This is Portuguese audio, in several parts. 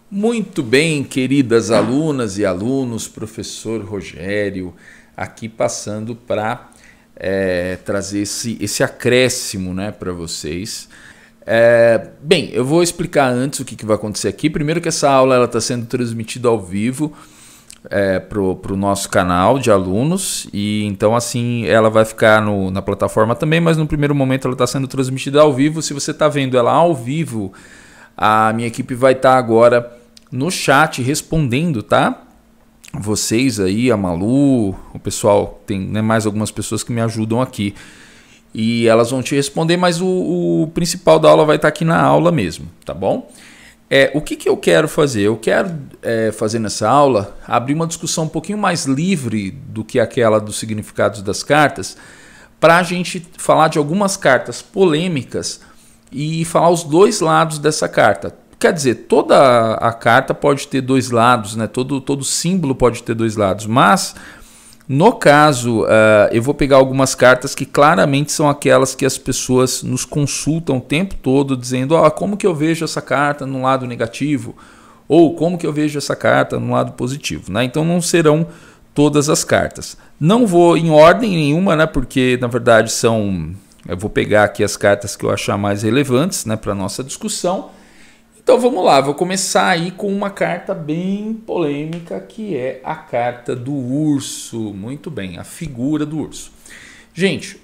Muito bem, queridas alunas e alunos, professor Rogério, aqui passando para trazer esse acréscimo, né, para vocês. Bem, eu vou explicar antes o que vai acontecer aqui. Primeiro que essa aula está sendo transmitida ao vivo para o nosso canal de alunos, e então assim ela vai ficar na plataforma também, mas no primeiro momento ela está sendo transmitida ao vivo. Se você está vendo ela ao vivo, a minha equipe vai estar agora no chat respondendo, tá? Vocês aí, a Malu, o pessoal, tem, né, mais algumas pessoas que me ajudam aqui. E elas vão te responder, mas o principal da aula vai estar aqui na aula mesmo, tá bom? O que eu quero fazer? Eu quero fazer nessa aula, abrir uma discussão um pouquinho mais livre do que aquela dos significados das cartas, para a gente falar de algumas cartas polêmicas e falar os dois lados dessa carta. Quer dizer, toda a carta pode ter dois lados, né? Todo símbolo pode ter dois lados, mas no caso eu vou pegar algumas cartas que claramente são aquelas que as pessoas nos consultam o tempo todo, dizendo como que eu vejo essa carta no lado negativo, ou como que eu vejo essa carta no lado positivo, né? Então não serão todas as cartas. Não vou em ordem nenhuma, né? Porque na verdade eu vou pegar aqui as cartas que eu achar mais relevantes, né, para a nossa discussão. Então vamos lá, vou começar aí com uma carta bem polêmica, que é a carta do urso. Muito bem, a figura do urso. Gente,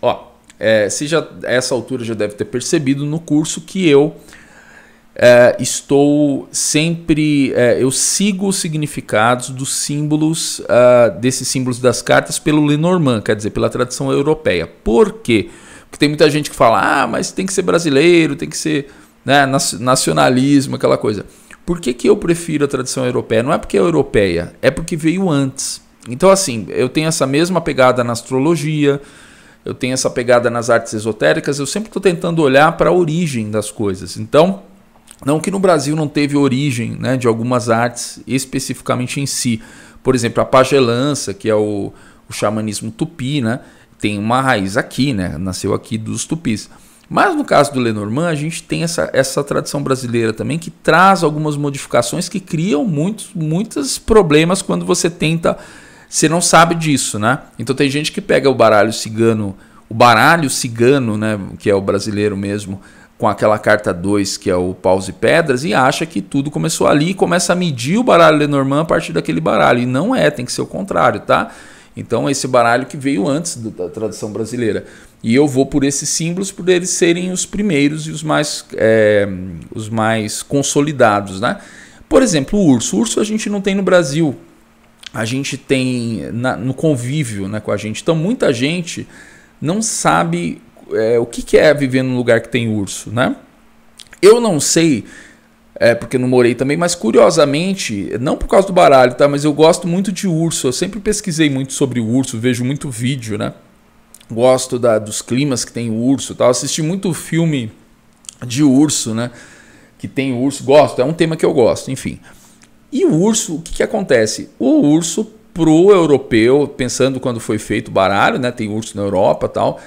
você já a essa altura já deve ter percebido no curso que eu estou sempre, eu sigo os significados dos símbolos, desses símbolos das cartas pelo Lenormand, quer dizer, pela tradição europeia. Por quê? Porque tem muita gente que fala, mas tem que ser brasileiro, tem que ser, né, nacionalismo, aquela coisa. Por que eu prefiro a tradição europeia? Não é porque é europeia, é porque veio antes. Então assim, eu tenho essa mesma pegada na astrologia, eu tenho essa pegada nas artes esotéricas, eu sempre estou tentando olhar para a origem das coisas. Então, não que no Brasil não teve origem, né, de algumas artes especificamente em si. Por exemplo, a pagelança, que é o xamanismo tupi, né, tem uma raiz aqui, né, nasceu aqui dos tupis. Mas no caso do Lenormand, a gente tem essa tradição brasileira também, que traz algumas modificações que criam muitos problemas quando você não sabe disso, né? Então tem gente que pega o baralho cigano, né, que é o brasileiro mesmo, com aquela carta 2, que é o paus e pedras, e acha que tudo começou ali e começa a medir o baralho Lenormand a partir daquele baralho. E não tem que ser o contrário, tá? Então esse baralho que veio antes da tradição brasileira. E eu vou por esses símbolos por eles serem os primeiros e os mais consolidados, né? Por exemplo, o urso. O urso a gente não tem no Brasil. A gente tem no convívio, né, com a gente. Então muita gente não sabe o que é viver num lugar que tem urso, né? Eu não sei, porque não morei também, mas curiosamente, não por causa do baralho, tá? Mas eu gosto muito de urso. Eu sempre pesquisei muito sobre o urso, vejo muito vídeo, né? Gosto dos climas que tem o urso, tal. Assisti muito filme de urso, né? Que tem urso, gosto, é um tema que eu gosto, enfim. E o urso, o que acontece? O urso pro europeu, pensando quando foi feito o baralho, né? Tem urso na Europa, tal,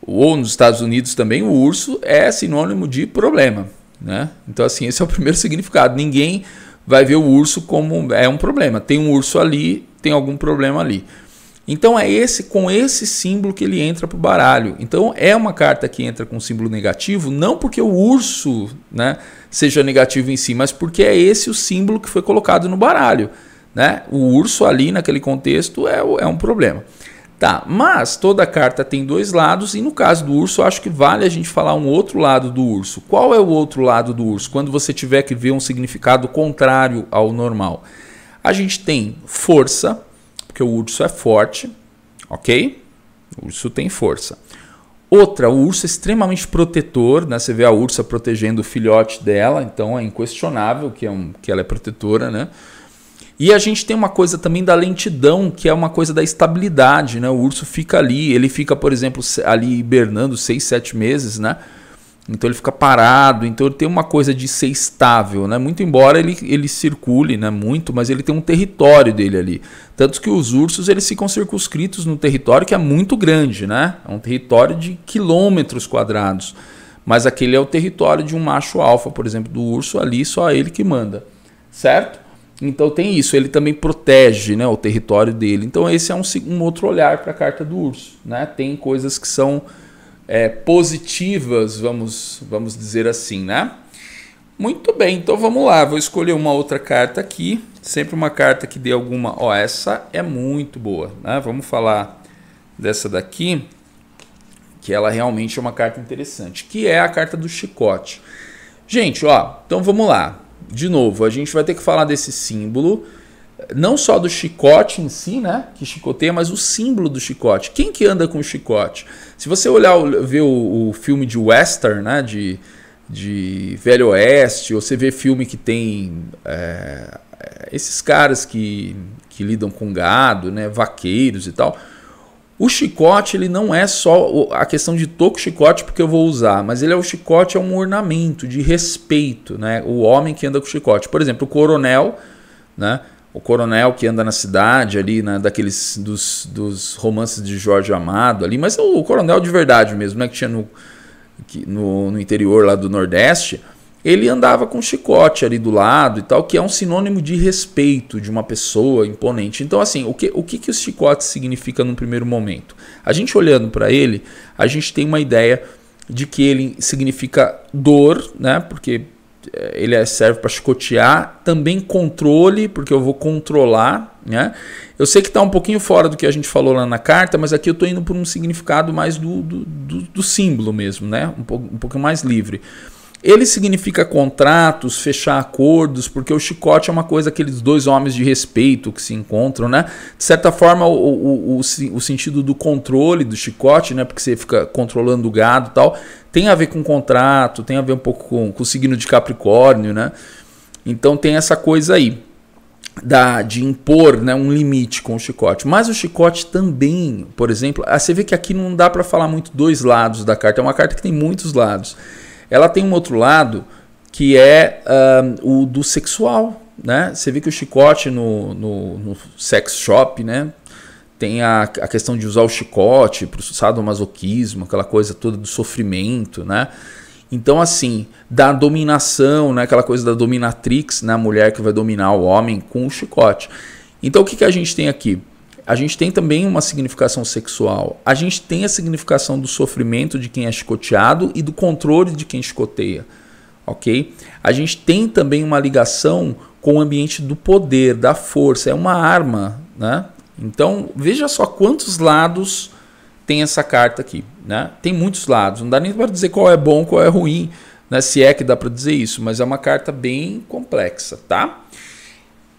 ou nos Estados Unidos também, o urso é sinônimo de problema, né? Então assim, esse é o primeiro significado. Ninguém vai ver o urso como um problema. Tem um urso ali, tem algum problema ali. Então é com esse símbolo que ele entra para o baralho. Então é uma carta que entra com um símbolo negativo, não porque o urso, né, seja negativo em si, mas porque é esse o símbolo que foi colocado no baralho, né? O urso ali naquele contexto é um problema. Tá, mas toda carta tem dois lados, e no caso do urso eu acho que vale a gente falar um outro lado do urso. Qual é o outro lado do urso? Quando você tiver que ver um significado contrário ao normal. A gente tem força, porque o urso é forte, ok? O urso tem força. Outra, o urso é extremamente protetor, né? Você vê a ursa protegendo o filhote dela, então é inquestionável que ela é protetora, né? E a gente tem uma coisa também da lentidão, que é uma coisa da estabilidade, né? O urso fica ali, ele fica, por exemplo, ali hibernando 6, 7 meses, né? Então ele fica parado, então ele tem uma coisa de ser estável, né? Muito embora ele circule, né, muito, mas ele tem um território dele ali. Tanto que os ursos eles ficam circunscritos no território que é muito grande, né? É um território de quilômetros quadrados. Mas aquele é o território de um macho alfa, por exemplo, do urso ali, só ele que manda. certo? Então tem isso, ele também protege, né, o território dele. Então esse é um outro olhar para a carta do urso, né? Tem coisas que são positivas, vamos dizer assim, né? Muito bem, então vamos lá, vou escolher uma outra carta aqui, sempre uma carta que dê alguma... Ó, essa é muito boa, né? Vamos falar dessa daqui, que ela realmente é uma carta interessante, que é a carta do chicote. Gente, ó, então vamos lá. De novo, a gente vai ter que falar desse símbolo, não só do chicote em si, né, que chicoteia, mas o símbolo do chicote. Quem que anda com o chicote? Se você olhar, ver o filme de western, né, de Velho Oeste, ou você vê filme que tem esses caras que lidam com gado, né, vaqueiros e tal, o chicote ele não é só a questão de tô com chicote porque eu vou usar, mas ele o chicote é um ornamento de respeito, né? O homem que anda com chicote. Por exemplo, o coronel, né? O coronel que anda na cidade ali, né? Daqueles dos romances de Jorge Amado ali, mas o coronel de verdade mesmo, né? Que tinha no interior lá do Nordeste, ele andava com chicote ali do lado e tal, que é um sinônimo de respeito de uma pessoa imponente. Então, assim, o que o chicote significa num primeiro momento? A gente olhando para ele, a gente tem uma ideia de que ele significa dor, né? Porque ele serve para chicotear, também controle, porque eu vou controlar, né? Eu sei que está um pouquinho fora do que a gente falou lá na carta, mas aqui eu estou indo por um significado mais do símbolo mesmo, né? Um pouco mais livre. Ele significa contratos, fechar acordos, porque o chicote é uma coisa, aqueles dois homens de respeito que se encontram, né? De certa forma, o sentido do controle do chicote, né? Porque você fica controlando o gado e tal, tem a ver com contrato, tem a ver um pouco com o signo de Capricórnio, né? Então tem essa coisa aí de impor, né, um limite com o chicote. Mas o chicote também, por exemplo, você vê que aqui não dá para falar muito dois lados da carta, é uma carta que tem muitos lados. Ela tem um outro lado que é o do sexual, né? Você vê que o chicote no sex shop, né? Tem a questão de usar o chicote para o sadomasoquismo, aquela coisa toda do sofrimento, né? Então, assim, da dominação, né? Aquela coisa da dominatrix, né? A mulher que vai dominar o homem com o chicote. Então, o que a gente tem aqui? A gente tem também uma significação sexual. A gente tem a significação do sofrimento de quem é chicoteado e do controle de quem chicoteia. Ok? A gente tem também uma ligação com o ambiente do poder, da força. É uma arma, né? Então, veja só quantos lados tem essa carta aqui, né? Tem muitos lados. Não dá nem para dizer qual é bom, qual é ruim, né? Se é que dá para dizer isso. Mas é uma carta bem complexa, tá?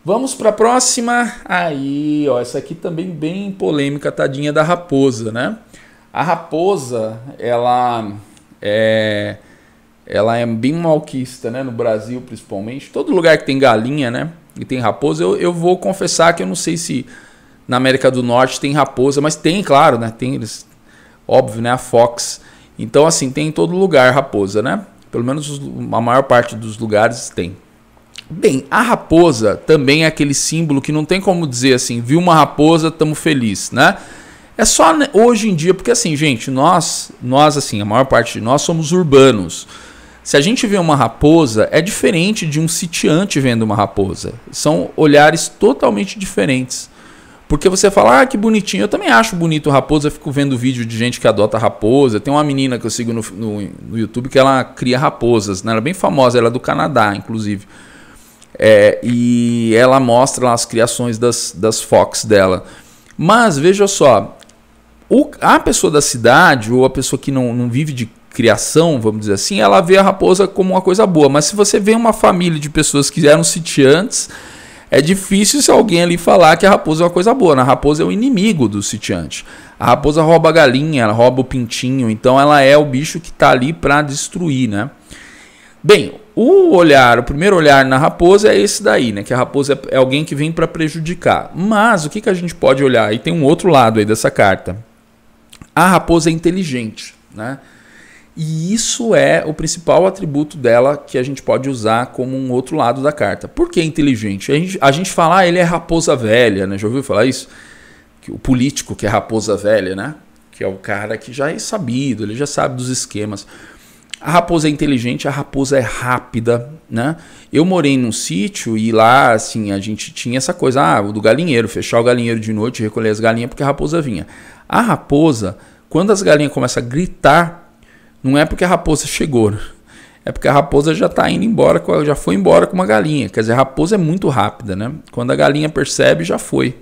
Vamos para a próxima. Aí, ó, essa aqui também bem polêmica, tadinha da raposa, né? A raposa, ela é bem malquista, né? No Brasil, principalmente. Todo lugar que tem galinha, né? E tem raposa, eu vou confessar que eu não sei se na América do Norte tem raposa, mas tem, claro, né? Tem eles, óbvio, né? A Fox. Então, assim, tem em todo lugar raposa, né? Pelo menos a maior parte dos lugares tem. Bem, a raposa também é aquele símbolo que não tem como dizer assim, viu uma raposa, estamos felizes, né? É só hoje em dia, porque assim, gente, nós assim, a maior parte de nós somos urbanos. Se a gente vê uma raposa, é diferente de um sitiante vendo uma raposa. São olhares totalmente diferentes. Porque você fala, que bonitinho. Eu também acho bonito raposa, eu fico vendo vídeo de gente que adota raposa. Tem uma menina que eu sigo no YouTube que ela cria raposas, né? Ela é bem famosa, ela é do Canadá, inclusive. E ela mostra lá as criações das fox dela. Mas veja só, a pessoa da cidade, ou a pessoa que não vive de criação, vamos dizer assim, ela vê a raposa como uma coisa boa. Mas se você vê uma família de pessoas que eram sitiantes, é difícil se alguém ali falar que a raposa é uma coisa boa. A raposa é o inimigo do sitiante. A raposa rouba a galinha, ela rouba o pintinho, então ela é o bicho que está ali para destruir, né? Bem, o primeiro olhar na raposa é esse daí, né? Que a raposa é alguém que vem para prejudicar. Mas o que a gente pode olhar? E tem um outro lado aí dessa carta. A raposa é inteligente, né? E isso é o principal atributo dela que a gente pode usar como um outro lado da carta. Por que inteligente? A gente fala, ele é raposa velha, né? Já ouviu falar isso? Que o político que é raposa velha, né? Que é o cara que já é sabido, ele já sabe dos esquemas. A raposa é inteligente, a raposa é rápida, né? Eu morei num sítio e lá, assim, a gente tinha essa coisa, do galinheiro, fechar o galinheiro de noite, recolher as galinhas, porque a raposa vinha. A raposa, quando as galinhas começam a gritar, não é porque a raposa chegou, né? É porque a raposa já está indo embora, já foi embora com uma galinha. Quer dizer, a raposa é muito rápida, né? Quando a galinha percebe, já foi.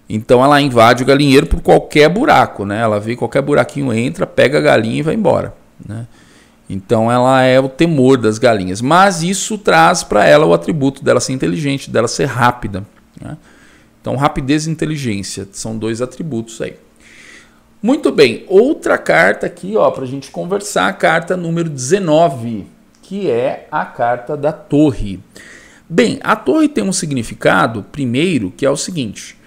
Então ela invade o galinheiro por qualquer buraco, né? Ela vê qualquer buraquinho, entra, pega a galinha e vai embora, né? Então ela é o temor das galinhas. Mas isso traz para ela o atributo dela ser inteligente, dela ser rápida, né? Então rapidez e inteligência são 2 atributos aí. Muito bem, outra carta aqui, para a gente conversar, a carta número 19, que é a carta da torre. Bem, a torre tem um significado, primeiro, que é o seguinte: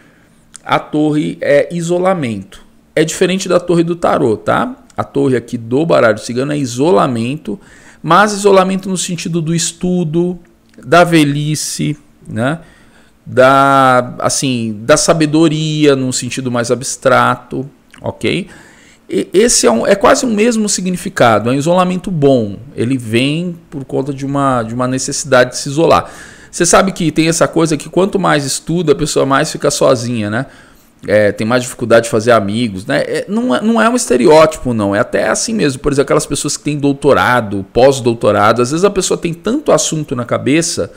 a torre é isolamento. É diferente da torre do tarô, tá? A torre aqui do baralho cigano é isolamento, mas isolamento no sentido do estudo, da velhice, né? Da sabedoria, num sentido mais abstrato. Ok? Esse é quase o mesmo significado, é um isolamento bom. Ele vem por conta de uma necessidade de se isolar. Você sabe que tem essa coisa que quanto mais estuda, a pessoa mais fica sozinha, né? Tem mais dificuldade de fazer amigos, né? Não é um estereótipo, não. É até assim mesmo. Por exemplo, aquelas pessoas que têm doutorado, pós-doutorado, às vezes a pessoa tem tanto assunto na cabeça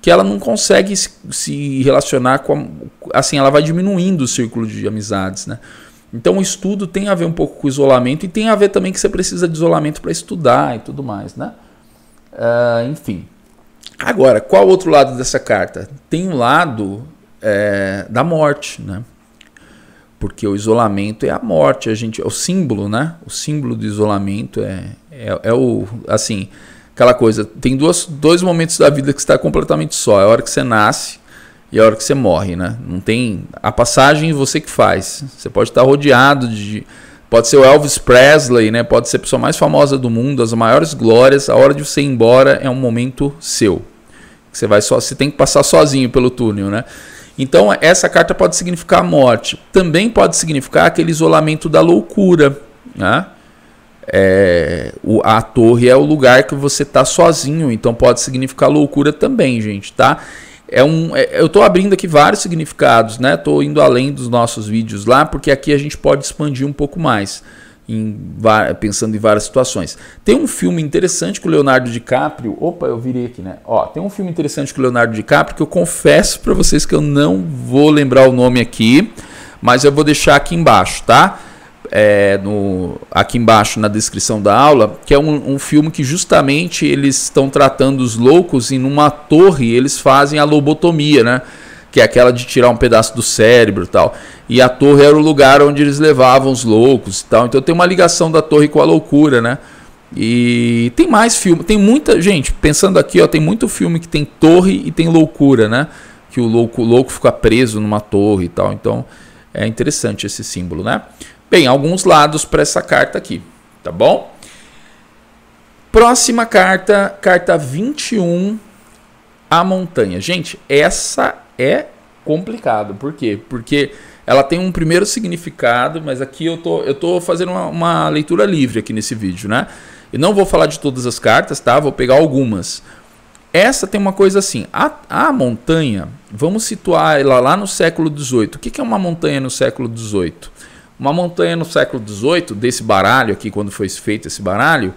que ela não consegue se relacionar assim, ela vai diminuindo o círculo de amizades, né? Então o estudo tem a ver um pouco com o isolamento e tem a ver também que você precisa de isolamento para estudar e tudo mais, né? Enfim. Agora, qual o outro lado dessa carta? Tem um lado da morte, né? Porque o isolamento é a morte, é o símbolo, né? O símbolo do isolamento é o, assim, aquela coisa, tem dois momentos da vida que você está completamente só, é a hora que você nasce e a hora que você morre, né? Não tem a passagem, você que faz. Você pode estar rodeado pode ser o Elvis Presley, né? Pode ser a pessoa mais famosa do mundo, as maiores glórias. A hora de você ir embora é um momento seu. Você tem que passar sozinho pelo túnel, né? Então essa carta pode significar a morte. Também pode significar aquele isolamento da loucura, né? A torre é o lugar que você está sozinho, então pode significar loucura também, gente, tá? Eu estou abrindo aqui vários significados, né? Estou indo além dos nossos vídeos lá, porque aqui a gente pode expandir um pouco mais, pensando em várias situações. Tem um filme interessante com o Leonardo DiCaprio. Opa, eu virei aqui, né? Tem um filme interessante com o Leonardo DiCaprio que eu confesso para vocês que eu não vou lembrar o nome aqui, mas eu vou deixar aqui embaixo, tá? Aqui embaixo na descrição da aula, que é um filme que justamente eles estão tratando os loucos e numa torre eles fazem a lobotomia, né? Que é aquela de tirar um pedaço do cérebro e tal. E a torre era o lugar onde eles levavam os loucos e tal. Então tem uma ligação da torre com a loucura, né? E tem mais filme, tem muita gente, pensando aqui, tem muito filme que tem torre e tem loucura, né? Que o louco fica preso numa torre e tal. Então é interessante esse símbolo, né? Bem, alguns lados para essa carta aqui, tá bom? Próxima carta, carta 21, a montanha. Gente, essa é complicada. Por quê? Porque ela tem um primeiro significado, mas aqui eu tô fazendo uma leitura livre aqui nesse vídeo, né? Eu não vou falar de todas as cartas, tá? Vou pegar algumas. Essa tem uma coisa assim, a montanha, vamos situar ela lá no século XVIII. O que é uma montanha no século XVIII? Uma montanha no século XVIII, desse baralho aqui, quando foi feito esse baralho,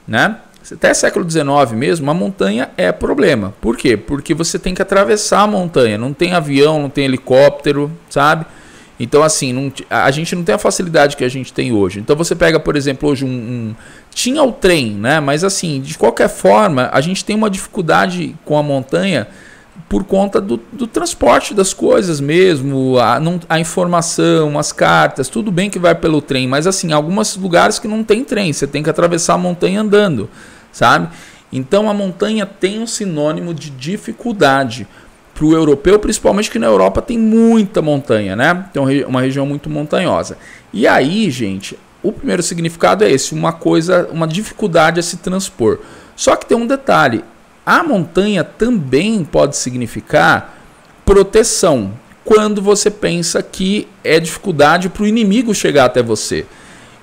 né? Até século XIX mesmo, uma montanha é problema. Por quê? Porque você tem que atravessar a montanha. Não tem avião, não tem helicóptero, sabe? Então, assim, a gente não tem a facilidade que a gente tem hoje. Então, você pega, por exemplo, hoje tinha o trem, né? Mas, assim, de qualquer forma, a gente tem uma dificuldade com a montanha por conta do transporte das coisas mesmo, a informação, as cartas, tudo bem que vai pelo trem, mas assim, alguns lugares que não tem trem, você tem que atravessar a montanha andando, sabe? Então a montanha tem um sinônimo de dificuldade para o europeu, principalmente que na Europa tem muita montanha, né? Então uma região muito montanhosa. E aí, gente, o primeiro significado é esse, uma dificuldade a se transpor. Só que tem um detalhe, a montanha também pode significar proteção, quando você pensa que é dificuldade para o inimigo chegar até você.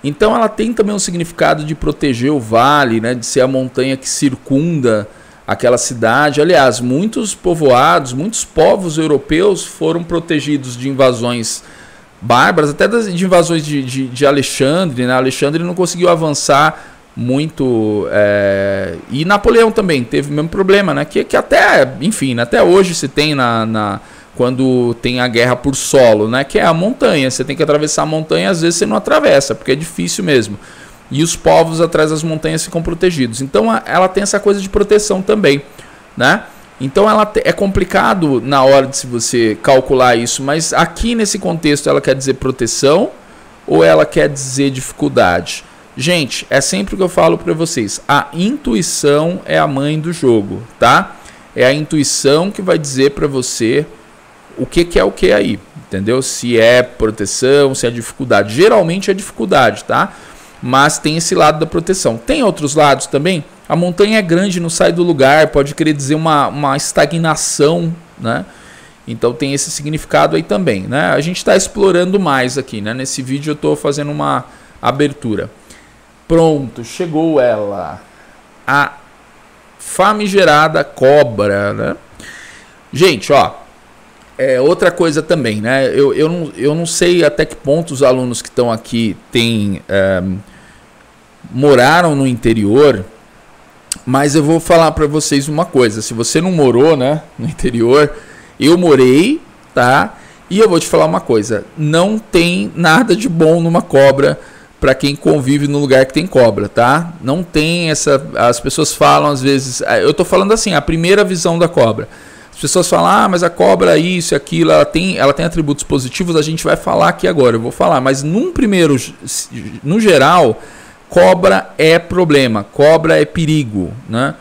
Então ela tem também um significado de proteger o vale, né, de ser a montanha que circunda aquela cidade. Aliás, muitos povoados, muitos povos europeus foram protegidos de invasões bárbaras, até de invasões de Alexandre, né? Alexandre não conseguiu avançar muito, e Napoleão também teve o mesmo problema, né? Que até, enfim, até hoje se tem quando tem a guerra por solo, né? Que é a montanha, você tem que atravessar a montanha, às vezes você não atravessa, porque é difícil mesmo. E os povos atrás das montanhas ficam protegidos. Então ela tem essa coisa de proteção também, né? Então é complicado na hora de se você calcular isso, mas aqui nesse contexto ela quer dizer proteção ou ela quer dizer dificuldade? Gente, é sempre o que eu falo para vocês, a intuição é a mãe do jogo, tá? É a intuição que vai dizer para você o que é o que aí, entendeu? Se é proteção, se é dificuldade. Geralmente é dificuldade, tá? Mas tem esse lado da proteção. Tem outros lados também. A montanha é grande, não sai do lugar, pode querer dizer uma estagnação, né? Então tem esse significado aí também, né? A gente está explorando mais aqui, né? Nesse vídeo eu estou fazendo uma abertura. Pronto, chegou ela. A famigerada cobra, né? Gente, ó, outra coisa também, né? Eu não sei até que ponto os alunos que estão aqui moraram no interior, mas eu vou falar para vocês uma coisa. Se você não morou, né, no interior, eu morei, tá? E eu vou te falar uma coisa. Não tem nada de bom numa cobra para quem convive no lugar que tem cobra, tá? Não tem essa... As pessoas falam às vezes... Eu tô falando assim, a primeira visão da cobra. As pessoas falam, mas a cobra isso e aquilo, ela tem atributos positivos, a gente vai falar aqui agora, eu vou falar. Mas no geral... Cobra é problema, cobra é perigo, né?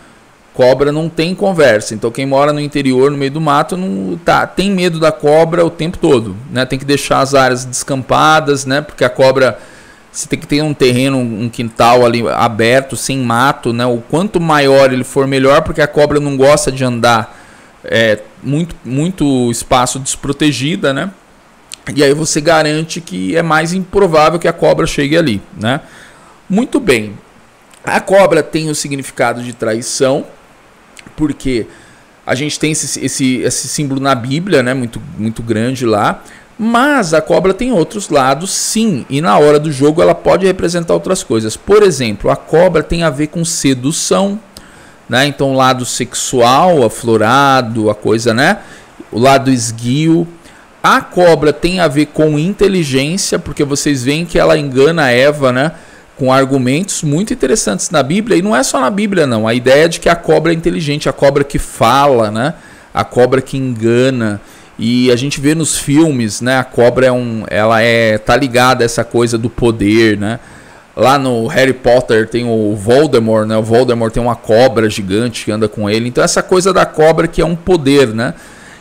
Cobra não tem conversa. Então quem mora no interior, no meio do mato, tem medo da cobra o tempo todo, né? Tem que deixar as áreas descampadas, né? Porque a cobra, você tem que ter um terreno, um quintal ali aberto, sem mato, né? O quanto maior ele for, melhor, porque a cobra não gosta de andar muito espaço desprotegida, né? E aí você garante que é mais improvável que a cobra chegue ali, né? Muito bem, a cobra tem o significado de traição, porque a gente tem esse símbolo na Bíblia, né, muito grande lá, mas a cobra tem outros lados sim, e na hora do jogo ela pode representar outras coisas. Por exemplo, a cobra tem a ver com sedução, né, então o lado sexual, aflorado, a coisa, né, o lado esguio. A cobra tem a ver com inteligência, porque vocês veem que ela engana a Eva, né, com argumentos muito interessantes na Bíblia, e não é só na Bíblia não, a ideia de que a cobra é inteligente, a cobra que fala, né? A cobra que engana, e a gente vê nos filmes, né? A cobra tá ligada a essa coisa do poder, né? Lá no Harry Potter tem o Voldemort, né? O Voldemort tem uma cobra gigante que anda com ele, então essa coisa da cobra que é um poder, né?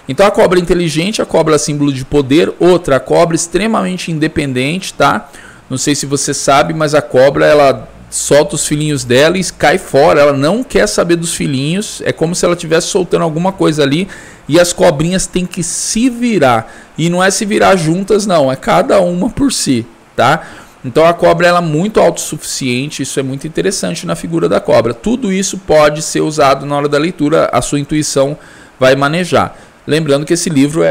Então a cobra é inteligente, a cobra é símbolo de poder. Outra, a cobra extremamente independente, tá? Não sei se você sabe, mas a cobra, ela solta os filhinhos dela e cai fora. Ela não quer saber dos filhinhos. É como se ela estivesse soltando alguma coisa ali. E as cobrinhas têm que se virar. E não é se virar juntas, não. É cada uma por si, tá? Então a cobra, ela é muito autossuficiente. Isso é muito interessante na figura da cobra. Tudo isso pode ser usado na hora da leitura. A sua intuição vai manejar. Lembrando que esse livro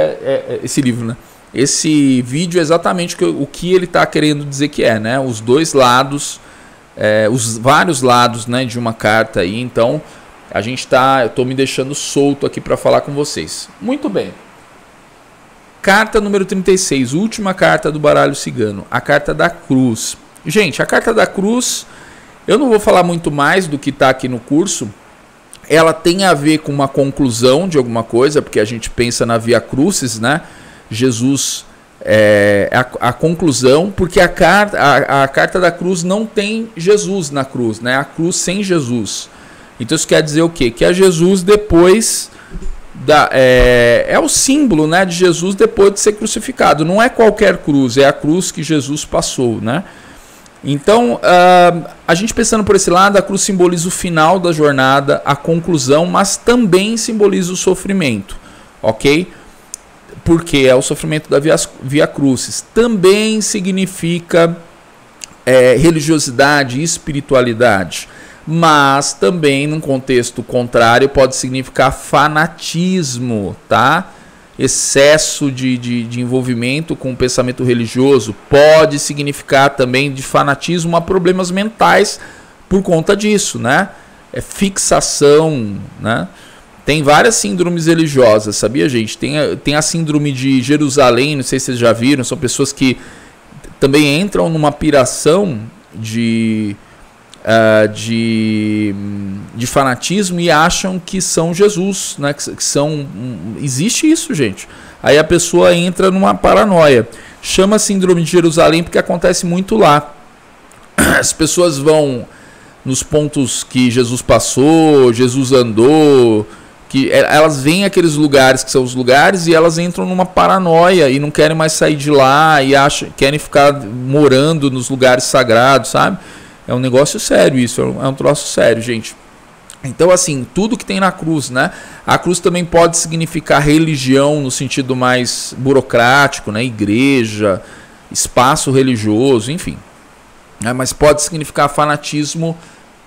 esse livro, né? Esse vídeo é exatamente o que ele está querendo dizer que é, né? Os dois lados, os vários lados, né, de uma carta aí. Então, eu estou me deixando solto aqui para falar com vocês. Muito bem. Carta número 36, última carta do baralho cigano, a carta da cruz. Gente, a carta da cruz, eu não vou falar muito mais do que está aqui no curso. Ela tem a ver com uma conclusão de alguma coisa, porque a gente pensa na Via Crucis, né? Jesus a conclusão, porque a carta da cruz não tem Jesus na cruz, né? A cruz sem Jesus. Então isso quer dizer o quê? Que a Jesus depois é o símbolo, né, de Jesus depois de ser crucificado. Não é qualquer cruz, é a cruz que Jesus passou, né? Então a gente pensando por esse lado, a cruz simboliza o final da jornada, a conclusão, mas também simboliza o sofrimento, ok? Porque é o sofrimento da Via Crucis. Também significa religiosidade e espiritualidade. Mas também, num contexto contrário, pode significar fanatismo, tá? Excesso de envolvimento com o pensamento religioso pode significar também de fanatismo a problemas mentais por conta disso, né? Fixação, né? Tem várias síndromes religiosas, sabia, gente? Tem a síndrome de Jerusalém, não sei se vocês já viram, são pessoas que também entram numa piração de fanatismo e acham que são Jesus, né? Existe isso, gente. Aí a pessoa entra numa paranoia. Chama síndrome de Jerusalém porque acontece muito lá. As pessoas vão nos pontos que Jesus passou, Jesus andou, que elas veem aqueles lugares que são os lugares e elas entram numa paranoia e não querem mais sair de lá e querem ficar morando nos lugares sagrados, sabe? É um negócio sério isso, é um troço sério, gente. Então, assim, tudo que tem na cruz, né? A cruz também pode significar religião no sentido mais burocrático, né? Igreja, espaço religioso, enfim. Mas pode significar fanatismo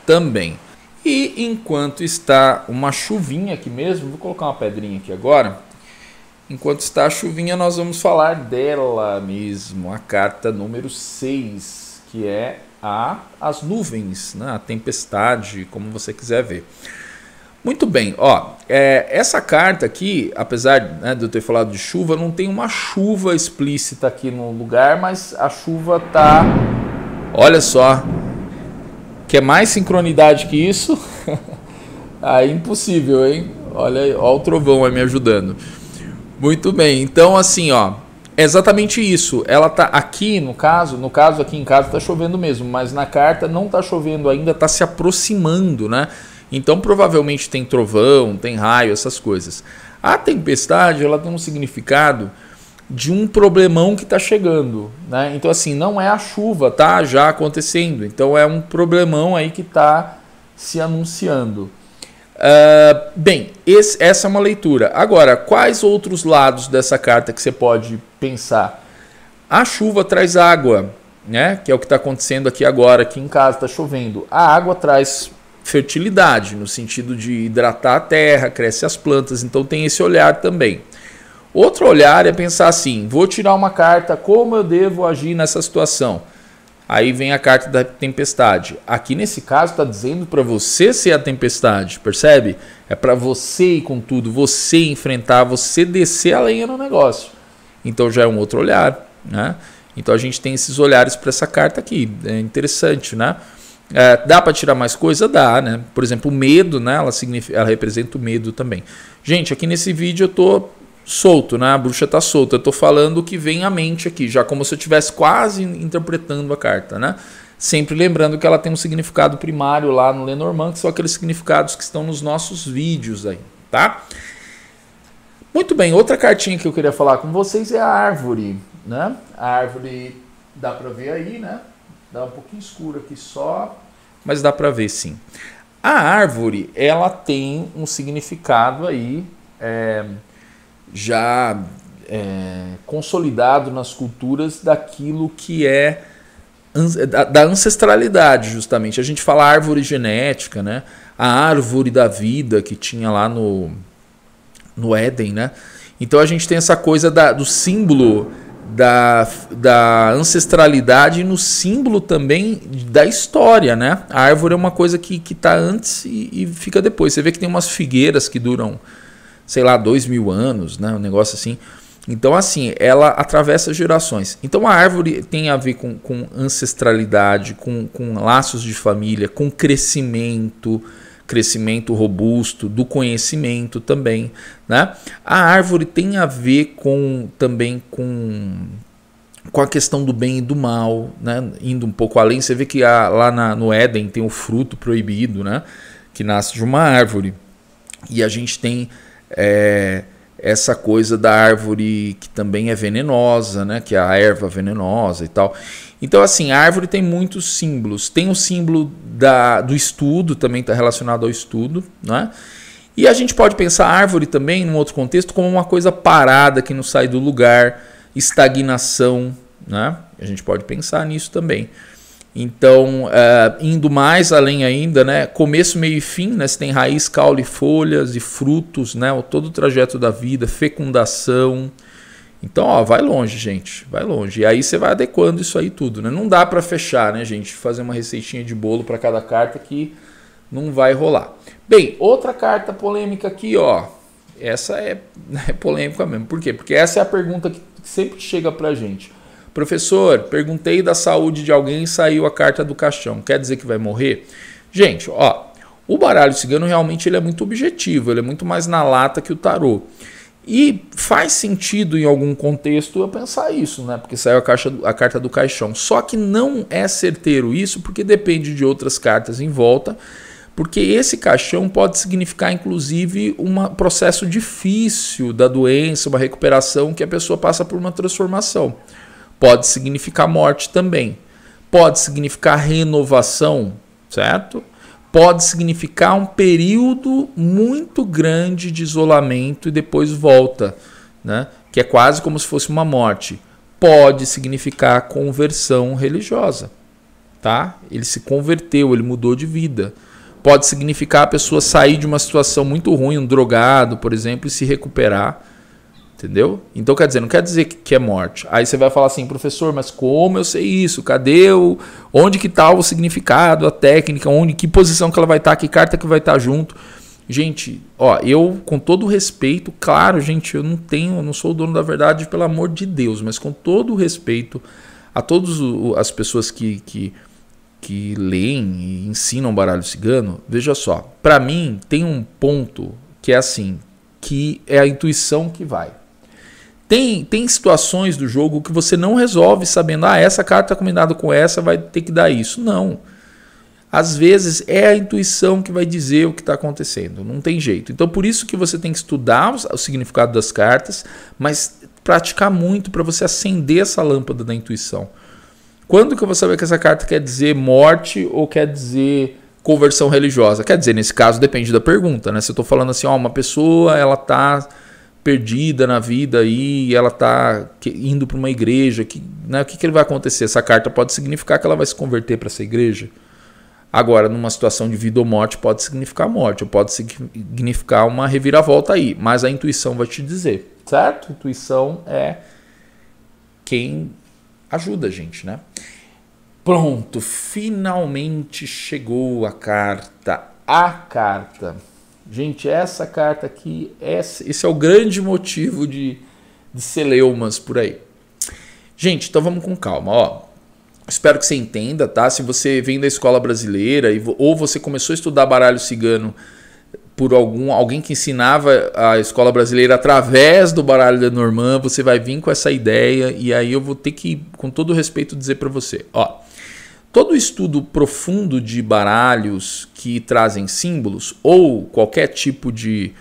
também. E enquanto está uma chuvinha aqui mesmo, vou colocar uma pedrinha aqui agora. Enquanto está a chuvinha, nós vamos falar dela mesmo, a carta número 6, que é as nuvens, né? A tempestade, como você quiser ver. Muito bem, ó, essa carta aqui, apesar, né, de eu ter falado de chuva, não tem uma chuva explícita aqui no lugar, mas a chuva tá, olha só, quer mais sincronidade que isso? Aí impossível, hein? Olha o trovão aí me ajudando. Muito bem, então assim, ó, é exatamente isso. Ela tá aqui, no caso aqui em casa tá chovendo mesmo, mas na carta não tá chovendo ainda, tá se aproximando, né? Então provavelmente tem trovão, tem raio, essas coisas. A tempestade, ela tem um significado de um problemão que está chegando, né? Então assim, não é a chuva, tá já acontecendo, então é um problemão aí que está se anunciando. Bem, essa é uma leitura. Agora, quais outros lados dessa carta que você pode pensar? A chuva traz água, né? Que é o que está acontecendo aqui agora, aqui em casa está chovendo. A água traz fertilidade, no sentido de hidratar a terra, cresce as plantas, então tem esse olhar também. Outro olhar é pensar assim, vou tirar uma carta, como eu devo agir nessa situação? Aí vem a carta da tempestade. Aqui nesse caso está dizendo para você ser a tempestade, percebe? É para você ir com tudo, você enfrentar, você descer a lenha no negócio. Então já é um outro olhar, né? Então a gente tem esses olhares para essa carta aqui, é interessante, né? Dá para tirar mais coisa? Dá, né? Por exemplo, o medo, né? Ela representa o medo também. Gente, aqui nesse vídeo eu tô solto, né? A bruxa tá solta. Eu tô falando o que vem à mente aqui, já como se eu estivesse quase interpretando a carta, né? Sempre lembrando que ela tem um significado primário lá no Lenormand, que são aqueles significados que estão nos nossos vídeos aí, tá? Muito bem, outra cartinha que eu queria falar com vocês é a árvore, né? A árvore dá para ver aí, né? Dá um pouquinho escuro aqui só, mas dá para ver sim. A árvore, ela tem um significado aí já consolidado nas culturas daquilo que é da ancestralidade, justamente. A gente fala árvore genética, né? A árvore da vida que tinha lá no Éden, né? Então a gente tem essa coisa do símbolo da ancestralidade e no símbolo também da história, né? A árvore é uma coisa que está antes e fica depois. Você vê que tem umas figueiras que duram, sei lá, 2000 anos, né? Um negócio assim. Então, assim, ela atravessa gerações. Então, a árvore tem a ver com ancestralidade, com laços de família, com crescimento robusto, do conhecimento também, né? A árvore tem a ver também com a questão do bem e do mal, né? Indo um pouco além, você vê que lá no Éden tem o fruto proibido, né? Que nasce de uma árvore. E a gente tem essa coisa da árvore que também é venenosa, né? Que é a erva venenosa e tal. Então, assim, a árvore tem muitos símbolos. Tem o símbolo do estudo, também está relacionado ao estudo, né? E a gente pode pensar a árvore também, num outro contexto, como uma coisa parada, que não sai do lugar, estagnação, né? A gente pode pensar nisso também. Então, indo mais além ainda, né? Começo, meio e fim, né? Você tem raiz, caule, folhas e frutos, né? Todo o trajeto da vida, fecundação. Então, ó, vai longe, gente, vai longe. E aí você vai adequando isso aí tudo, né? Não dá para fechar, né, gente? Fazer uma receitinha de bolo para cada carta que não vai rolar. Bem, outra carta polêmica aqui, ó. Essa é polêmica mesmo. Por quê? Porque essa é a pergunta que sempre chega pra gente. Professor, perguntei da saúde de alguém e saiu a carta do caixão. Quer dizer que vai morrer? Gente, ó, o baralho cigano realmente ele é muito objetivo, ele é muito mais na lata que o tarô. E faz sentido em algum contexto eu pensar isso, né? Porque saiu a carta do caixão. Só que não é certeiro isso, porque depende de outras cartas em volta. Porque esse caixão pode significar, inclusive, um processo difícil da doença, uma recuperação que a pessoa passa por uma transformação. Pode significar morte também. Pode significar renovação, certo? Pode significar um período muito grande de isolamento e depois volta, né? Que é quase como se fosse uma morte. Pode significar conversão religiosa, tá? Ele se converteu, ele mudou de vida. Pode significar a pessoa sair de uma situação muito ruim, um drogado, por exemplo, e se recuperar. Entendeu? Então, quer dizer, não quer dizer que é morte. Aí você vai falar assim, professor, mas como eu sei isso? Cadê onde que está o significado, a técnica, que posição que ela vai estar, que carta que vai estar junto? Gente, ó, eu com todo o respeito, claro, gente, eu não sou o dono da verdade, pelo amor de Deus, mas com todo o respeito a todas as pessoas que leem e ensinam baralho cigano, veja só, para mim tem um ponto que é assim, que é a intuição que vai. Tem situações do jogo que você não resolve sabendo, essa carta combinada com essa vai ter que dar isso. Não. Às vezes é a intuição que vai dizer o que está acontecendo. Não tem jeito. Então por isso que você tem que estudar o significado das cartas, mas praticar muito para você acender essa lâmpada da intuição. Quando que eu vou saber que essa carta quer dizer morte ou quer dizer conversão religiosa? Quer dizer, nesse caso depende da pergunta, né? Se eu estou falando assim, uma pessoa ela está perdida na vida aí, e ela está indo para uma igreja, né, o que vai acontecer? Essa carta pode significar que ela vai se converter para essa igreja. Agora, numa situação de vida ou morte, pode significar morte, ou pode significar uma reviravolta aí, mas a intuição vai te dizer, certo? A intuição é quem ajuda a gente, né? Pronto, finalmente chegou a carta. Gente, essa carta aqui, esse é o grande motivo de celeumas por aí. Gente, então vamos com calma, ó. Espero que você entenda, tá? Se você vem da escola brasileira ou você começou a estudar baralho cigano por alguém que ensinava a escola brasileira através do baralho Lenormand, você vai vir com essa ideia e aí eu vou ter que, com todo respeito, dizer para você, ó. Todo estudo profundo de baralhos que trazem símbolos ou qualquer tipo de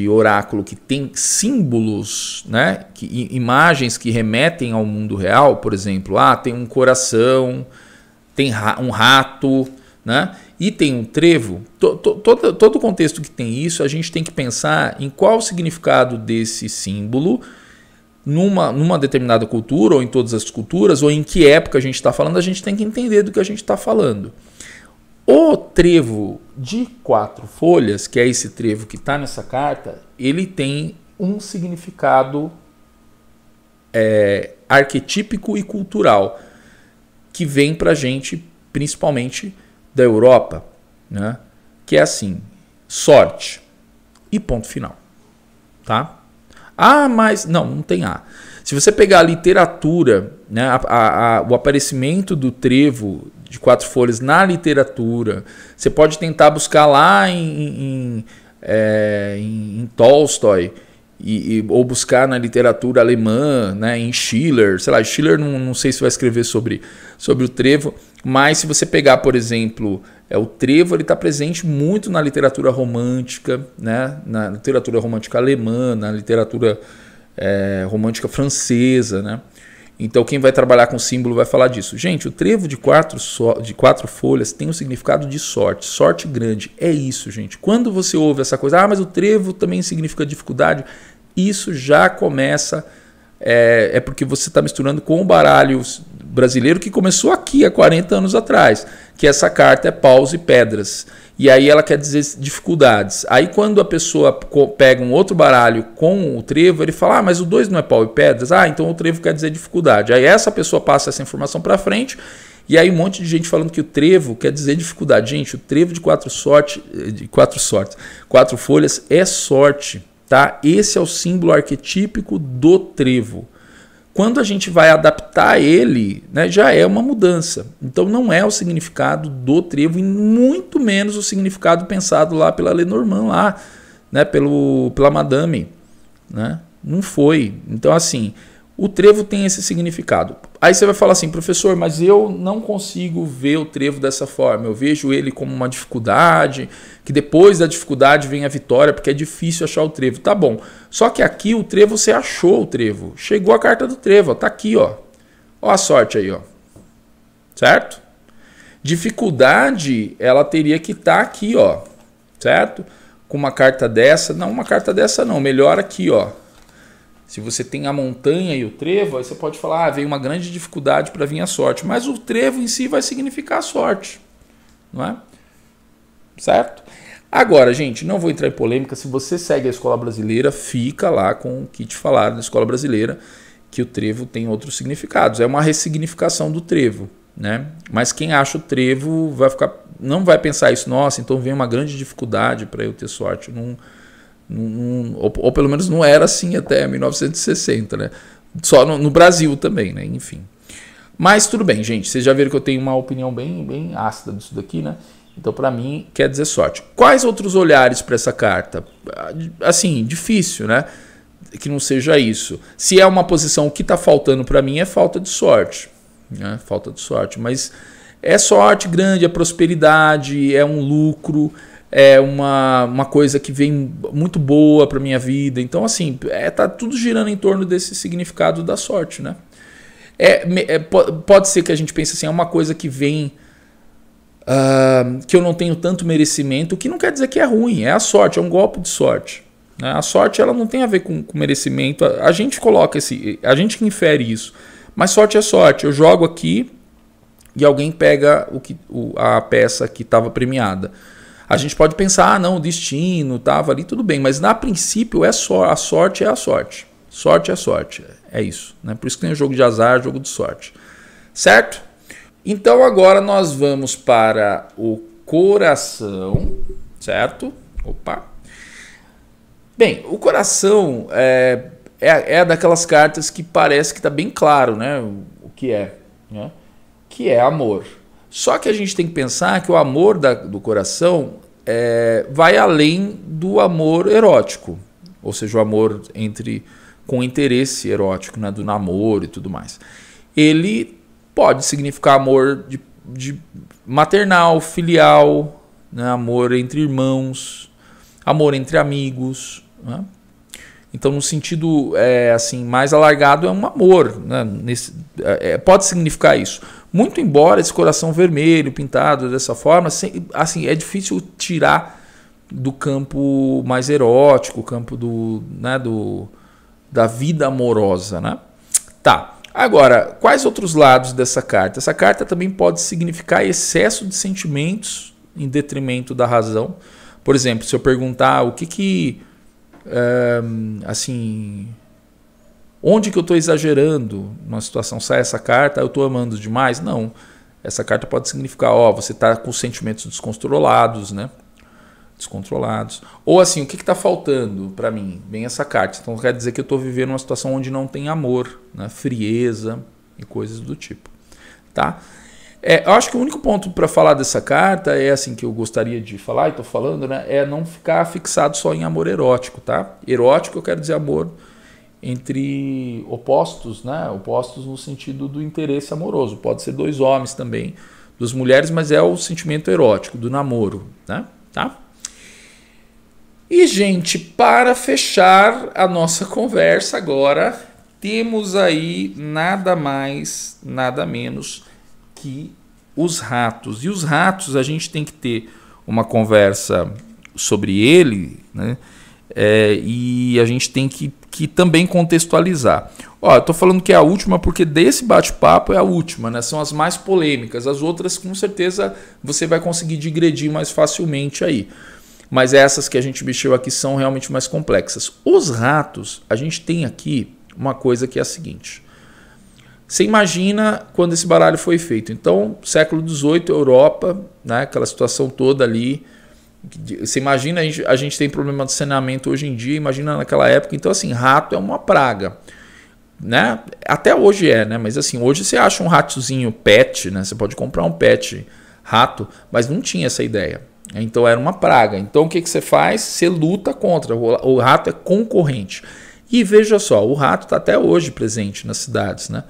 oráculo que tem símbolos, né, imagens que remetem ao mundo real, por exemplo, tem um coração, tem um rato, né, e tem um trevo. Todo o contexto que tem isso, a gente tem que pensar em qual o significado desse símbolo numa determinada cultura, ou em todas as culturas, ou em que época a gente está falando, a gente tem que entender do que a gente está falando. O trevo de 4 folhas, que é esse trevo que está nessa carta, ele tem um significado arquetípico e cultural, que vem para a gente, principalmente da Europa, né? Que é assim, sorte e ponto final. Tá? Mas não tem A. Se você pegar a literatura, né, o aparecimento do trevo de 4 folhas na literatura, você pode tentar buscar lá em Tolstói, ou buscar na literatura alemã, né, em Schiller, sei lá, Schiller não sei se vai escrever sobre o trevo, mas se você pegar, por exemplo, o trevo ele está presente muito na literatura romântica, né, na literatura romântica alemã, na literatura romântica francesa, né? Então quem vai trabalhar com símbolo vai falar disso. Gente, o trevo de 4 folhas tem um significado de sorte, sorte grande. É isso, gente. Quando você ouve essa coisa, mas o trevo também significa dificuldade, isso já começa é porque você está misturando com o baralho brasileiro que começou aqui há 40 anos atrás, que essa carta é paus e pedras. E aí ela quer dizer dificuldades. Aí quando a pessoa pega um outro baralho com o trevo, ele fala, mas o 2 não é pau e pedras? Então o trevo quer dizer dificuldade. Aí essa pessoa passa essa informação para frente, e aí um monte de gente falando que o trevo quer dizer dificuldade. Gente, o trevo de quatro folhas é sorte, tá? Esse é o símbolo arquetípico do trevo. Quando a gente vai adaptar ele, né, já é uma mudança. Então não é o significado do trevo e muito menos o significado pensado lá pela Lenormand, lá, né, pela Madame. Né? Não foi. Então assim, o trevo tem esse significado. Aí você vai falar assim, professor, mas eu não consigo ver o trevo dessa forma. Eu vejo ele como uma dificuldade, que depois da dificuldade vem a vitória, porque é difícil achar o trevo. Tá bom. Só que aqui o trevo, você achou o trevo. Chegou a carta do trevo, ó, tá aqui, ó. Ó a sorte aí, ó. Certo? Dificuldade, ela teria que estar aqui, ó. Certo? Com uma carta dessa. Não, uma carta dessa não. Melhor aqui, ó. Se você tem a montanha e o trevo, aí você pode falar, veio uma grande dificuldade para vir a sorte. Mas o trevo em si vai significar a sorte. Não é? Certo? Agora, gente, não vou entrar em polêmica. Se você segue a escola brasileira, fica lá com o que te falaram da escola brasileira, que o trevo tem outros significados. É uma ressignificação do trevo. Né? Mas quem acha o trevo não vai pensar isso. Nossa, então vem uma grande dificuldade para eu ter sorte. Ou pelo menos não era assim até 1960, né? Só no Brasil também, né? Enfim. Mas tudo bem, gente. Vocês já viram que eu tenho uma opinião bem ácida disso daqui, né? Então, para mim, quer dizer sorte. Quais outros olhares para essa carta? Assim, difícil, né? Que não seja isso. Se é uma posição, o que está faltando para mim é falta de sorte. Né? Falta de sorte. Mas é sorte grande, é prosperidade, é um lucro, é uma coisa que vem muito boa para minha vida. Então, assim, tá tudo girando em torno desse significado da sorte, né? Pode ser que a gente pense assim, é uma coisa que vem... que eu não tenho tanto merecimento, o que não quer dizer que é ruim, é a sorte, é um golpe de sorte. Né? A sorte ela não tem a ver com merecimento, a gente coloca a gente que infere isso, mas sorte é sorte. Eu jogo aqui e alguém pega a peça que estava premiada. A gente pode pensar, não, o destino estava ali, tudo bem, mas na princípio a sorte é a sorte. Sorte é sorte, é isso. Né? Por isso que tem o jogo de azar, jogo de sorte. Certo? Então agora nós vamos para o coração, certo? Opa! Bem, o coração é daquelas cartas que parece que está bem claro, né? O que é, né? Que é amor. Só que a gente tem que pensar que o amor do coração vai além do amor erótico, ou seja, o amor com interesse erótico, né? Do namoro e tudo mais. Ele pode significar amor de maternal, filial, né? Amor entre irmãos, amor entre amigos. Né? Então, no sentido assim, mais alargado, é um amor. Né? Pode significar isso. Muito embora esse coração vermelho, pintado dessa forma, assim, é difícil tirar do campo mais erótico, o campo da vida amorosa. Né? Tá. Agora, quais outros lados dessa carta? Essa carta também pode significar excesso de sentimentos em detrimento da razão. Por exemplo, se eu perguntar assim, onde que eu estou exagerando numa situação, sai essa carta, eu estou amando demais? Não. Essa carta pode significar, você está com sentimentos descontrolados, né? Descontrolados. Ou assim, o que está faltando para mim? Vem essa carta. Então quer dizer que eu estou vivendo uma situação onde não tem amor, né? Frieza e coisas do tipo. Tá? Eu acho que o único ponto para falar dessa carta assim que eu gostaria de falar, e estou falando, né? É não ficar fixado só em amor erótico. Tá? Erótico eu quero dizer amor entre opostos, né? Opostos no sentido do interesse amoroso. Pode ser dois homens também, duas mulheres, mas é o sentimento erótico, do namoro. Né? Tá? E, gente, para fechar a nossa conversa agora, temos aí nada mais, nada menos que os ratos. E os ratos, a gente tem que ter uma conversa sobre ele, né? E a gente tem que que também contextualizar. Ó, eu tô falando que é a última porque desse bate-papo é a última, né? São as mais polêmicas. As outras, com certeza, você vai conseguir digredir mais facilmente aí. Mas essas que a gente mexeu aqui são realmente mais complexas. Os ratos, a gente tem aqui uma coisa que é a seguinte. Você imagina quando esse baralho foi feito. Então, século XVIII, Europa, né? Aquela situação toda ali. Você imagina, a gente tem problema de saneamento hoje em dia, imagina naquela época. Então, assim, rato é uma praga, né? Até hoje é, né? Mas assim, hoje você acha um ratozinho pet, né? Você pode comprar um pet rato, mas não tinha essa ideia. Então era uma praga. Então o que você faz? Você luta contra. O rato é concorrente. E veja só, o rato está até hoje presente nas cidades, né?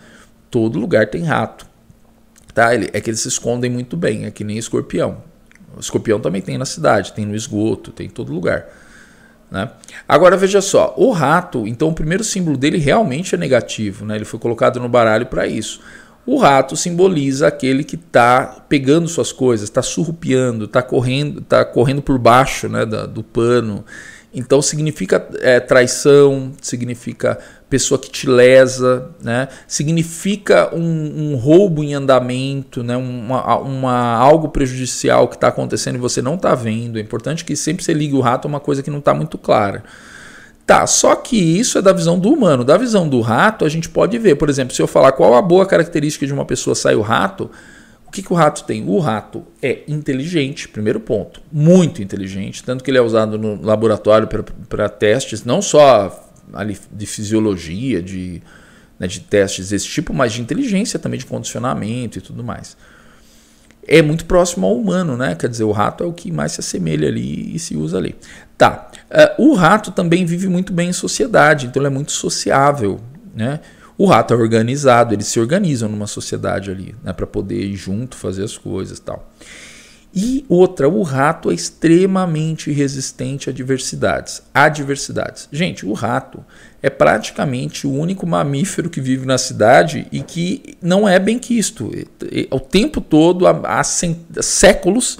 Todo lugar tem rato. Tá? É que eles se escondem muito bem, é que nem escorpião. O escorpião também tem na cidade, tem no esgoto, tem em todo lugar. Né? Agora veja só, o rato, então o primeiro símbolo dele realmente é negativo, né? Ele foi colocado no baralho para isso. O rato simboliza aquele que está pegando suas coisas, está surrupiando, está correndo por baixo, né, do pano. Então significa traição, significa pessoa que te lesa, né? Significa um roubo em andamento, né? Algo prejudicial que está acontecendo e você não está vendo. É importante que sempre você ligue o rato a uma coisa que não está muito clara. Tá, só que isso é da visão do humano. Da visão do rato, a gente pode ver, por exemplo, se eu falar qual a boa característica de uma pessoa sai o rato, o que o rato tem? O rato é inteligente, primeiro ponto, muito inteligente, tanto que ele é usado no laboratório para testes, não só ali de fisiologia, de testes desse tipo, mas de inteligência também, de condicionamento e tudo mais. É muito próximo ao humano, né? Quer dizer, o rato é o que mais se assemelha ali e se usa ali. Tá. O rato também vive muito bem em sociedade, então ele é muito sociável, né? O rato é organizado, eles se organizam numa sociedade ali, né? Para poder ir junto, fazer as coisas e tal. E outra, o rato é extremamente resistente a adversidades. Gente, o rato é praticamente o único mamífero que vive na cidade e que não é benquisto. O tempo todo, há séculos,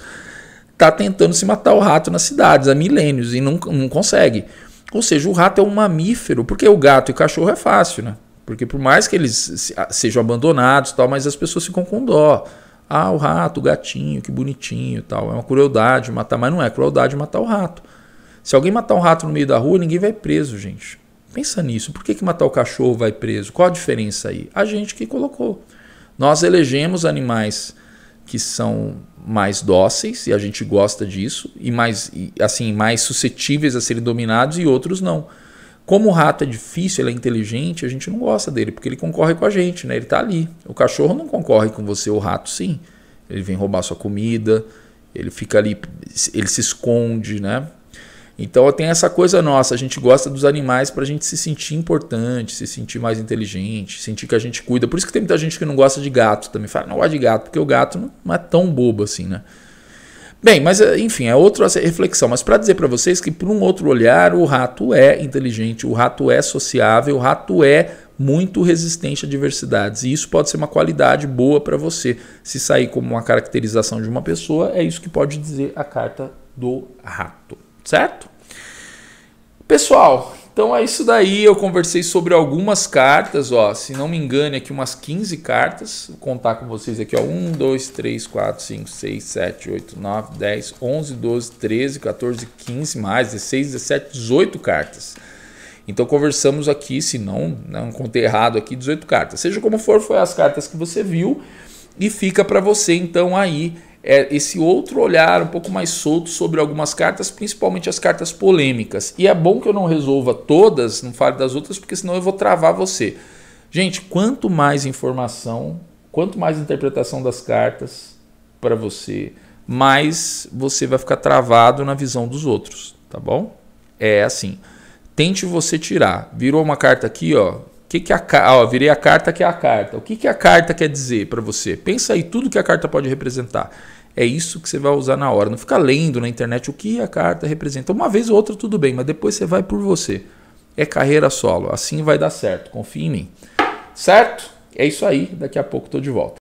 está tentando se matar o rato nas cidades, há milênios, e não consegue. Ou seja, o rato é um mamífero, porque o gato e o cachorro é fácil, né? Porque por mais que eles sejam abandonados, tal, mas as pessoas ficam com dó. Ah, o rato, o gatinho, que bonitinho e tal. É uma crueldade matar, mas não é crueldade matar o rato. Se alguém matar um rato no meio da rua, ninguém vai preso, gente. Pensa nisso. Por que matar o cachorro vai preso? Qual a diferença aí? A gente que colocou. Nós elegemos animais que são mais dóceis, e a gente gosta disso, e mais suscetíveis a serem dominados, e outros não. Como o rato é difícil, ele é inteligente, a gente não gosta dele, porque ele concorre com a gente, né? Ele está ali. O cachorro não concorre com você, o rato sim. Ele vem roubar sua comida, ele fica ali, ele se esconde, né? Então tem essa coisa nossa, a gente gosta dos animais para a gente se sentir importante, se sentir mais inteligente, sentir que a gente cuida. Por isso que tem muita gente que não gosta de gato também. Fala, não gosta de gato, porque o gato não é tão bobo assim, né? Bem, mas enfim, é outra reflexão. Mas para dizer para vocês que por um outro olhar, o rato é inteligente, o rato é sociável, o rato é muito resistente a adversidades. E isso pode ser uma qualidade boa para você. Se sair como uma caracterização de uma pessoa, é isso que pode dizer a carta do rato. Certo? Pessoal, então é isso daí. Eu conversei sobre algumas cartas, ó. Se não me engane, aqui umas 15 cartas. Vou contar com vocês aqui, ó. 1, 2, 3, 4, 5, 6, 7, 8, 9, 10, 11, 12, 13, 14, 15, mais 16, 17, 18 cartas. Então conversamos aqui, se não contei errado aqui, 18 cartas. Seja como for, foi as cartas que você viu. E fica para você, então, aí esse outro olhar um pouco mais solto sobre algumas cartas, principalmente as cartas polêmicas. E é bom que eu não resolva todas, não fale das outras, porque senão eu vou travar você. Gente, quanto mais informação, quanto mais interpretação das cartas para você, mais você vai ficar travado na visão dos outros, tá bom? É assim, tente você tirar. Virou uma carta aqui, ó. Virei a carta que é a carta. O que a carta quer dizer para você? Pensa aí tudo que a carta pode representar. É isso que você vai usar na hora. Não fica lendo na internet o que a carta representa. Uma vez ou outra tudo bem, mas depois você vai por você. É carreira solo. Assim vai dar certo. Confia em mim. Certo? É isso aí. Daqui a pouco estou de volta.